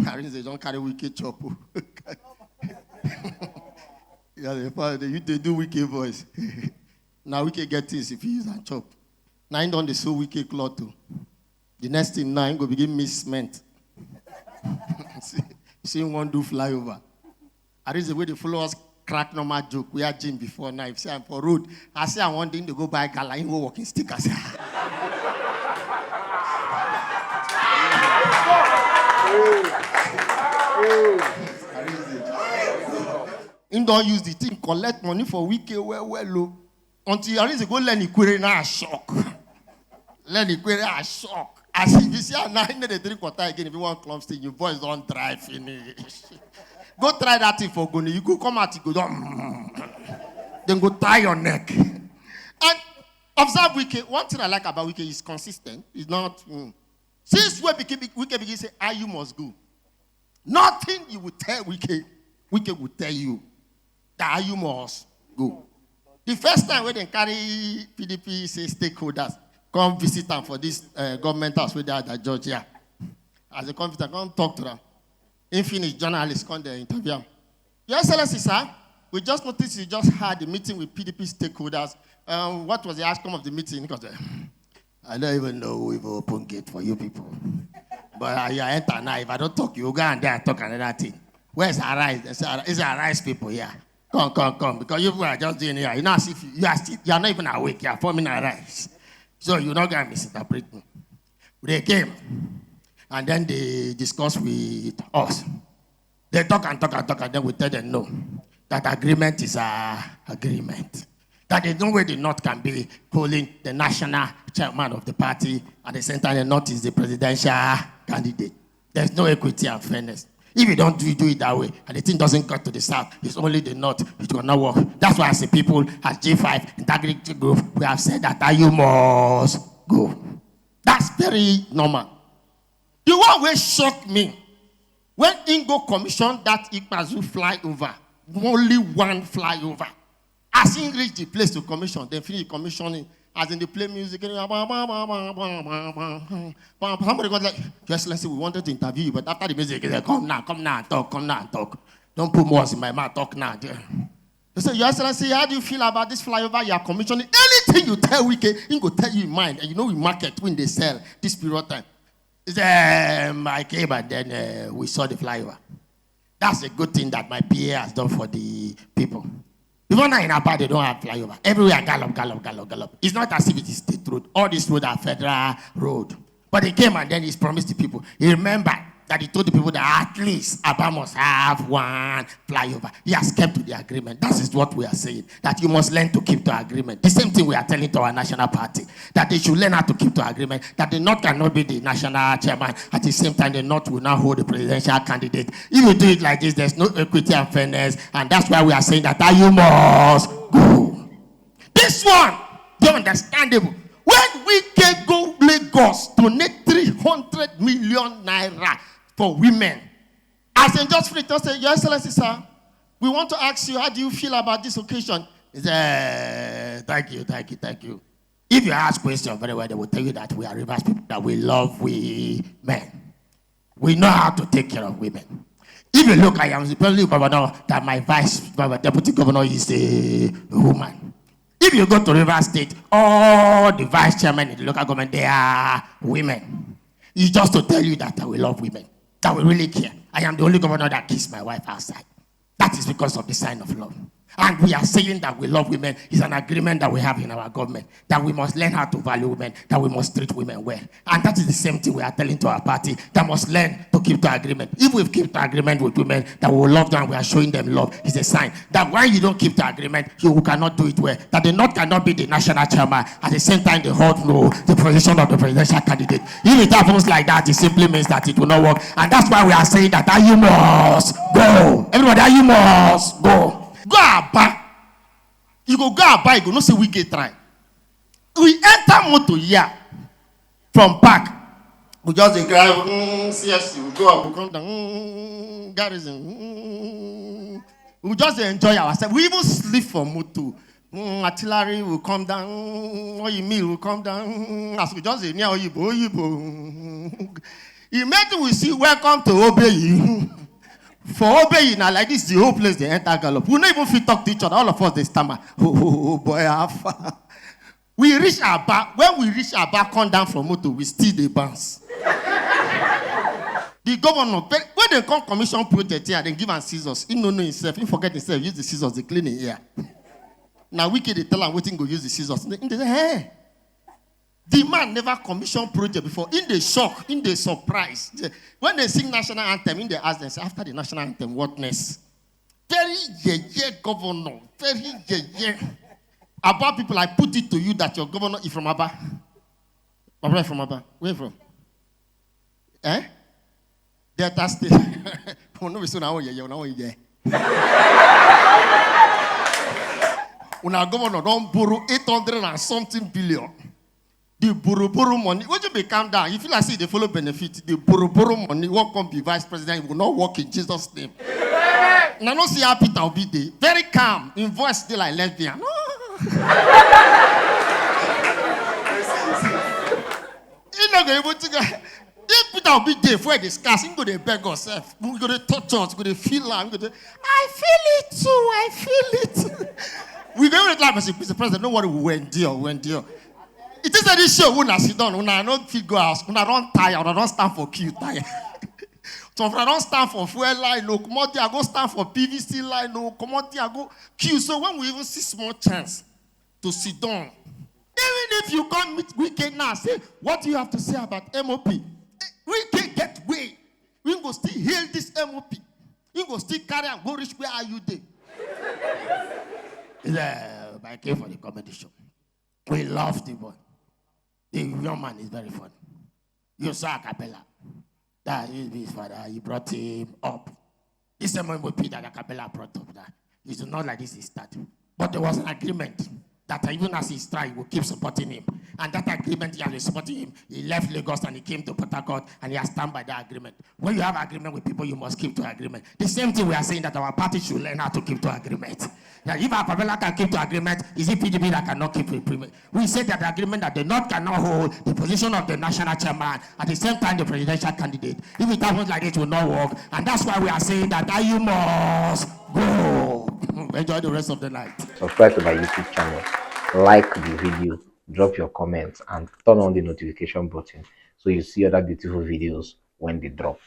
Arinze don't carry Wike chop. Yeah, they do Wike voice. Now Wike get things if he use and chop. Now he don't sew Wike cloth too. The next thing now he go begin misment. See one do flyover. Arinze way the followers crack normal joke. We had gym before now. If say I'm for road, I say I want him to go buy gala, he go walking stickers. He don't use the thing, collect money for Wike well low. Until Arinze go learn Ikwere now shock. Learn Ikwere a shock. As if you see now in the 3/4 again, if you want clump stick, your voice don't dry finish. Go try that thing for Goni. You go come out, you go down. Then go tie your neck. And observe Wike. One thing I like about Wike is consistent. It's not. Since Wike begin to say, you must go. Nothing you will tell Wike will tell you that you must go. The first time when they carry PDP say stakeholders come visit them for this government house with that judge here. As they come visit, come talk to them. Infinite journalists come there interview them. Your Excellency, sir, we just noticed you just had a meeting with PDP stakeholders. What was the outcome of the meeting? Because I don't even know who will open gate for you people. But I enter now. If I don't talk, you go and there and talk another thing. Where's Arise? It's Arise people here. Come. Because you are just doing here. You know, as if you are not even awake. You are forming Arise. So you're not going to misinterpret me. They came. And then they discuss with us. They talk, and then we tell them no. That agreement is an agreement. That there's no way the North can be calling the national chairman of the party at the same time the North is the presidential candidate. There's no equity and fairness. If you don't do it that way, and the thing doesn't cut to the South, it's only the North, it will not work. That's why I say people at G5 Integrity Group, we have said that you must go. That's very normal. The one which shocked me, when Ingo commissioned that Ikpazu flyover, only one flyover. As he reached the place to commission, they finish commissioning. As in they play music, somebody got like, Your Excellency, we wanted to interview you, but after the music, they said, come now and talk. Don't put words in my mouth, talk now. They said, Your Excellency, how do you feel about this flyover you are commissioning? Anything you tell Wike, he will tell you in mind. And you know we market when they sell this period of time. I came and then we saw the flyover. That's a good thing that my PA has done for the people. Even now in Aba, they don't have flyover. Everywhere, gallop. It's not as if it is state road. All these roads are federal road. But he came and then he's promised the people. He remembered that he told the people that at least Aba must have one flyover. He has kept to the agreement. That is what we are saying. That you must learn to keep to agreement. The same thing we are telling to our national party. That they should learn how to keep to agreement. That the North cannot be the national chairman. At the same time, the North will now hold the presidential candidate. If you do it like this, there's no equity and fairness. And that's why we are saying that you must go. This one, the understandable. When we can go Lagos to donate 300 million naira for women. As in just free to say, Your Excellency, sir, we want to ask you, how do you feel about this occasion? He said, thank you. If you ask questions very well, they will tell you that we are Rivers people, that we love women. We know how to take care of women. If you look, I am the president governor, that my deputy governor is a woman. If you go to River State, all the vice chairmen in the local government, they are women. It's just to tell you that we love women. That we really care. I am the only governor that kisses my wife outside. That is because of the sign of love. And we are saying that we love women. It's an agreement that we have in our government. That we must learn how to value women. That we must treat women well. And that is the same thing we are telling to our party. That must learn to keep to agreement. If we keep to agreement with women, that we will love them and we are showing them love, it's a sign. That when you don't keep to agreement, you cannot do it well. That the North cannot be the national chairman. At the same time, they hold no the position of the presidential candidate. If it happens like that, it simply means that it will not work. And that's why we are saying that you must go. Everybody, you must go. Go Aba. You go Aba, you go not say we get try. We enter motor here from park. We just drive CFC, we go up, we come down, garrison. We just enjoy ourselves. We even sleep for motor. Artillery will come down, oil mill will come down. As we just say, near Oyibo. Imagine we see welcome to Obeyi. For Obeyi now like this, the whole place they enter gallop. We not even fit talk to each other. All of us they stammer. Oh boy, how far? We reach our back. When we reach our back, come down from motor, we still the bounce. The governor, when they come commission project here, they give him scissors. He no know himself. He forget himself. Use the scissors. They clean it here. Now Wike they tell him waiting go use the scissors. They say, hey. The man never commissioned project before. In the shock, in the surprise. When they sing national anthem, in the ask them, say, after the national anthem, what next? Very governor. Very About people, I put it to you that your governor is from Aba. Where from Aba? Where from? Eh? Delta State. Una governor don't borrow 800 and something billion. The borrow money. When you be calm down, you feel like see they follow benefit. The borrow money won't come be vice president. He will not work in Jesus' name. Now don't see how Peter will be there. Very calm. In voice still like lesbian. He's not going to go. If Peter will be there for discuss, he go to beg yourself. We go to touch us. We go to feel like. I feel it too. I feel it. We go to like Mr. President. Don't worry. We endure. It is a this show. When I sit down, when I don't feel go out, when I don't tire, when I don't stand for queue tire. So if I don't stand for fuel line, no commodity, I go stand for PVC line, no commodity, I go queue. So when we even see small chance to sit down, even if you can't meet Wike now, say what do you have to say about M.O.P? We can get way. We go still heal this M.O.P. We go still carry and go reach where are you there? I came for the comedy show. We love the boy. The young man is very funny. You saw a cappella. That is his father. He brought him up. This M.O.P. that a cappella brought up. That it's not like this he started. But there was an agreement that even as he strike, he will keep supporting him. And that agreement, he has been supporting him. He left Lagos and he came to Port Harcourt and he has stand by that agreement. When you have agreement with people, you must keep to agreement. The same thing we are saying that our party should learn how to keep to agreement. Now, if our Pamela can keep to agreement, is it PDP that cannot keep to agreement? We said that the agreement that the North cannot hold the position of the national chairman at the same time the presidential candidate. If it happens like this, it will not work. And that's why we are saying that you must go. Enjoy the rest of the night. Subscribe to my YouTube channel, like the video, drop your comments, and turn on the notification button so you see other beautiful videos when they drop.